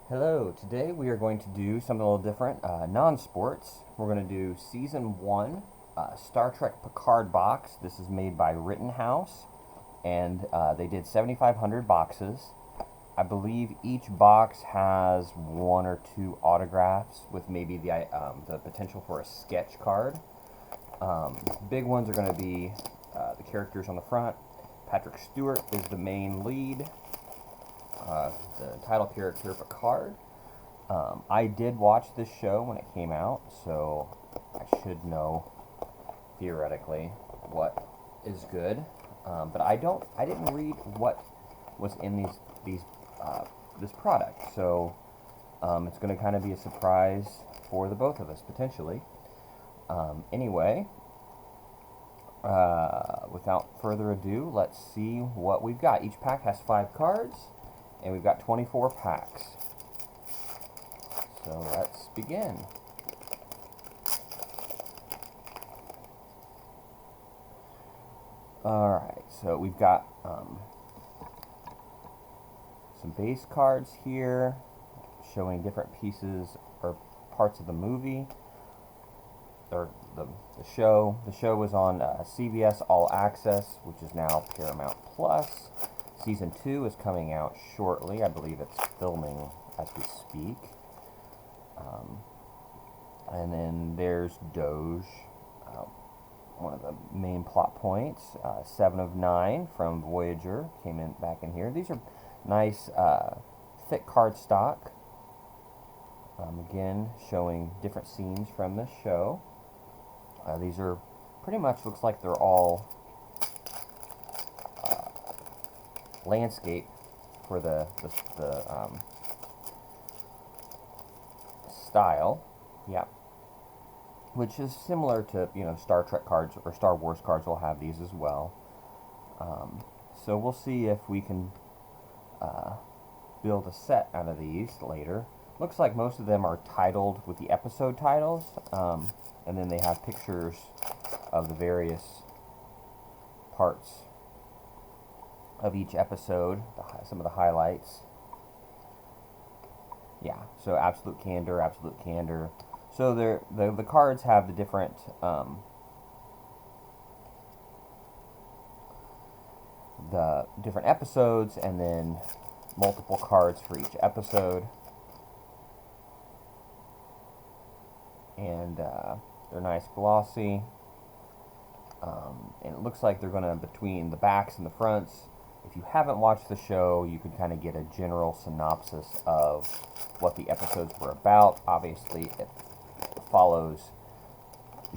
Hello, today we are going to do something a little different, non-sports. We're going to do Season 1, Star Trek Picard box. This is made by Rittenhouse, and they did 7,500 boxes. I believe each box has one or two autographs with maybe the potential for a sketch card. Big ones are going to be the characters on the front. Patrick Stewart is the main lead. The title character Picard. I did watch this show when it came out, so I should know theoretically what is good. But I didn't read what was in this product, so it's going to kind of be a surprise for the both of us potentially. Anyway, without further ado, let's see what we've got. Each pack has 5 cards. And we've got 24 packs. So let's begin. Alright, so we've got some base cards here showing different pieces or parts of the movie or the show. The show was on CBS All Access, which is now Paramount Plus. Season 2 is coming out shortly. I believe it's filming as we speak. And then there's Doge, one of the main plot points. 7 of 9 from Voyager came in back in here. These are nice, thick card stock. Again, showing different scenes from the show. These are pretty much, looks like they're all landscape for the style, yeah, which is similar to Star Trek cards or Star Wars cards will have these as well. So we'll see if we can build a set out of these later. Looks like most of them are titled with the episode titles, and then they have pictures of the various parts of each episode, some of the highlights. Yeah, so absolute candor, absolute candor. So the cards have the different episodes, and then multiple cards for each episode. And they're nice glossy. And it looks like they're going to, between the backs and the fronts, if you haven't watched the show, you can kind of get a general synopsis of what the episodes were about. Obviously, it follows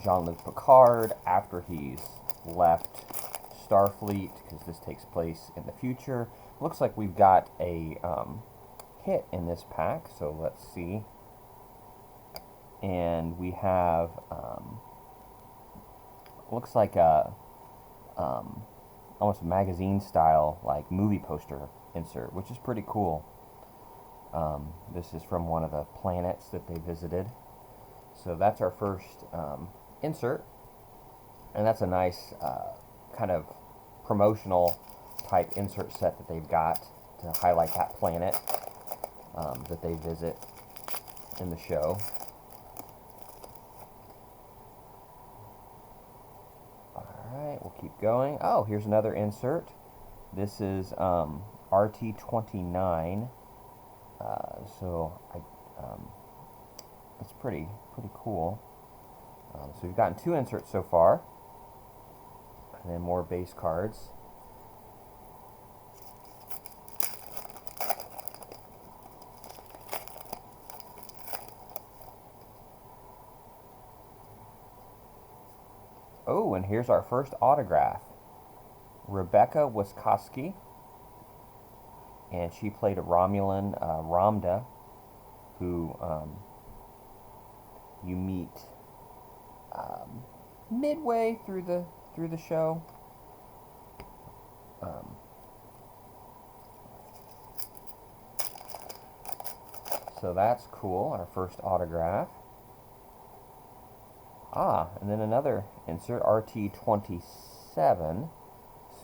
Jean-Luc Picard after he's left Starfleet, because this takes place in the future. Looks like we've got a hit in this pack, so let's see. And we have, looks like a almost magazine style, like movie poster insert, which is pretty cool. This is from one of the planets that they visited. So that's our first insert, and that's a nice kind of promotional type insert set that they've got to highlight that planet that they visit in the show. Alright, we'll keep going. Oh, here's another insert. This is RT-29. It's pretty cool. So we've gotten 2 inserts so far, and then more base cards. Oh, and here's our first autograph. Rebecca Wiskoski, and she played a Romulan, Ramda, who you meet midway through the show. So that's cool. Our first autograph. And then another insert, RT-27. So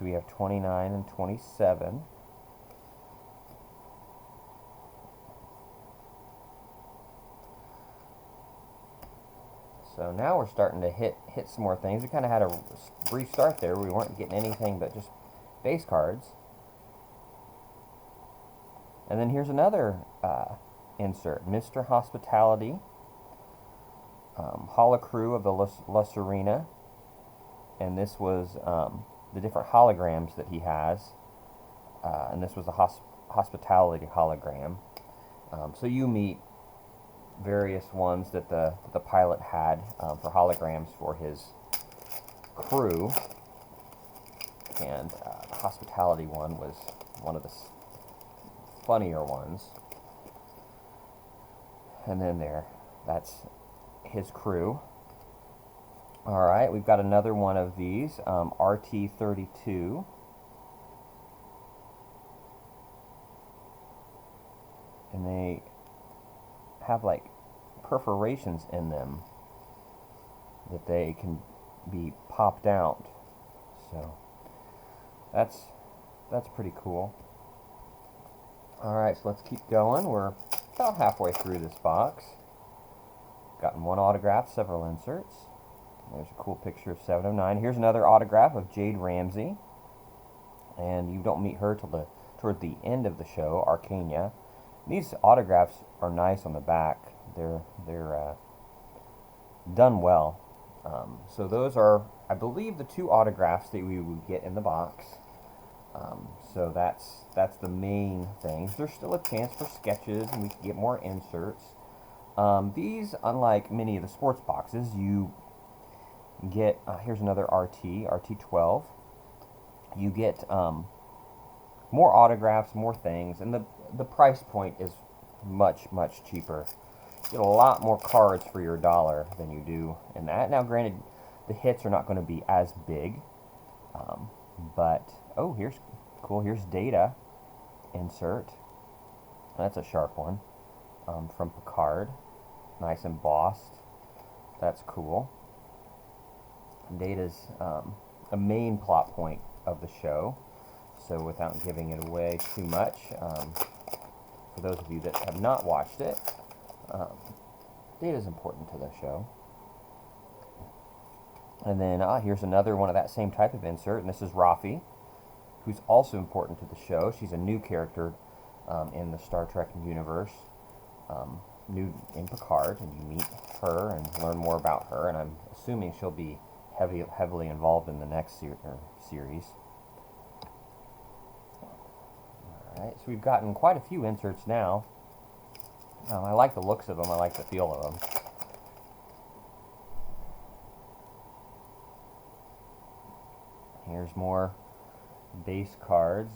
we have 29 and 27. So now we're starting to hit some more things. We kind of had a brief start there. We weren't getting anything but just base cards. And then here's another insert. Mr. Hospitality. Holocrew of the La Serena. And this was the different holograms that he has. And this was a hospitality hologram. So you meet various ones that the pilot had for holograms for his crew, and the hospitality one was one of the funnier ones. And then that's his crew. Alright, we've got another one of these, RT-32. And they have like perforations in them that they can be popped out. So that's pretty cool. Alright, so let's keep going. We're about halfway through this box. Gotten one autograph, several inserts. There's a cool picture of 7 of 9. Here's another autograph of Jade Ramsey. And you don't meet her till toward the end of the show, Arcania. These autographs are nice on the back. They're done well. So those are, I believe, the 2 autographs that we would get in the box. So that's the main things. There's still a chance for sketches, and we can get more inserts. These, unlike many of the sports boxes, you get, here's another RT-12. You get more autographs, more things, and the price point is much, much cheaper. You get a lot more cards for your dollar than you do in that. Now, granted, the hits are not going to be as big, but, oh, here's cool. Here's Data insert. That's a sharp one from Picard. Nice embossed. That's cool. Data's a main plot point of the show, so without giving it away too much, for those of you that have not watched it, Data's important to the show. And then here's another one of that same type of insert, and this is Rafi, who's also important to the show. She's a new character in the Star Trek universe, new in Picard, and you meet her and learn more about her, and I'm assuming she'll be heavily involved in the next series. Alright, so we've gotten quite a few inserts now. I like the looks of them, I like the feel of them. Here's more base cards.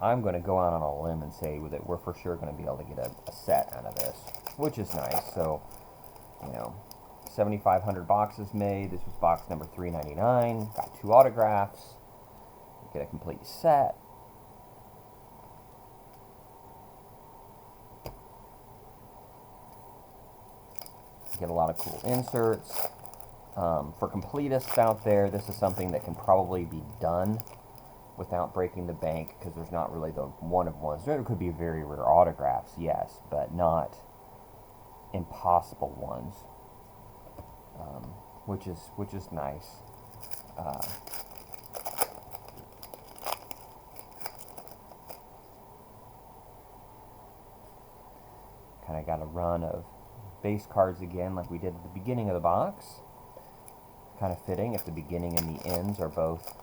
I'm going to go out on a limb and say that we're for sure going to be able to get a set out of this, which is nice. So, 7,500 boxes made. This was box number 399. Got 2 autographs. Get a complete set. Get a lot of cool inserts. For completists out there, this is something that can probably be done without breaking the bank, because there's not really the one-of-ones. There could be very rare autographs, yes, but not impossible ones, which is nice. Kind of got a run of base cards again, like we did at the beginning of the box. Kind of fitting if the beginning and the ends are both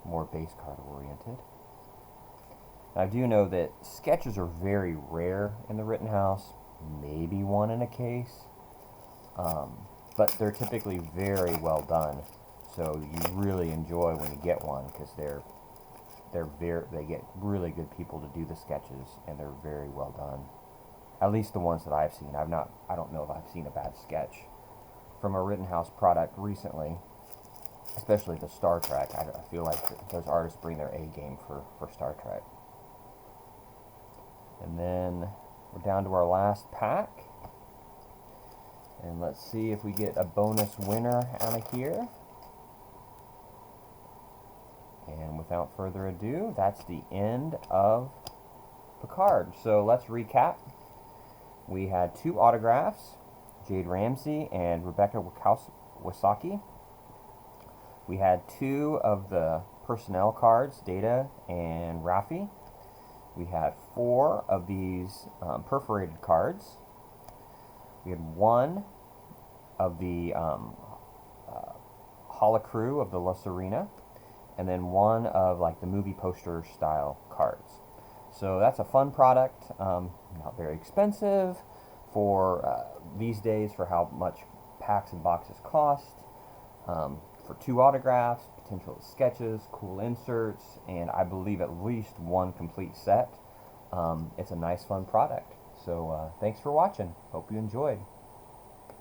more base card oriented. Now, I do know that sketches are very rare in the Rittenhouse, maybe one in a case, but they're typically very well done. So you really enjoy when you get one, because they get really good people to do the sketches, and they're very well done. At least the ones that I've seen. I don't know if I've seen a bad sketch from a Rittenhouse product recently, especially the Star Trek. I feel like those artists bring their A game for Star Trek. And then we're down to our last pack. And let's see if we get a bonus winner out of here. And without further ado, that's the end of Picard. So let's recap. We had 2 autographs, Jade Ramsey and Rebecca Wasaki. We had 2 of the personnel cards, Data and Rafi. We had 4 of these perforated cards. We had 1 of the Holocrew of the La Serena, and then 1 of like the movie poster style cards. So that's a fun product, not very expensive for these days for how much packs and boxes cost. For 2 autographs, potential sketches, cool inserts, and I believe at least 1 complete set. It's a nice fun product. So thanks for watching. Hope you enjoyed.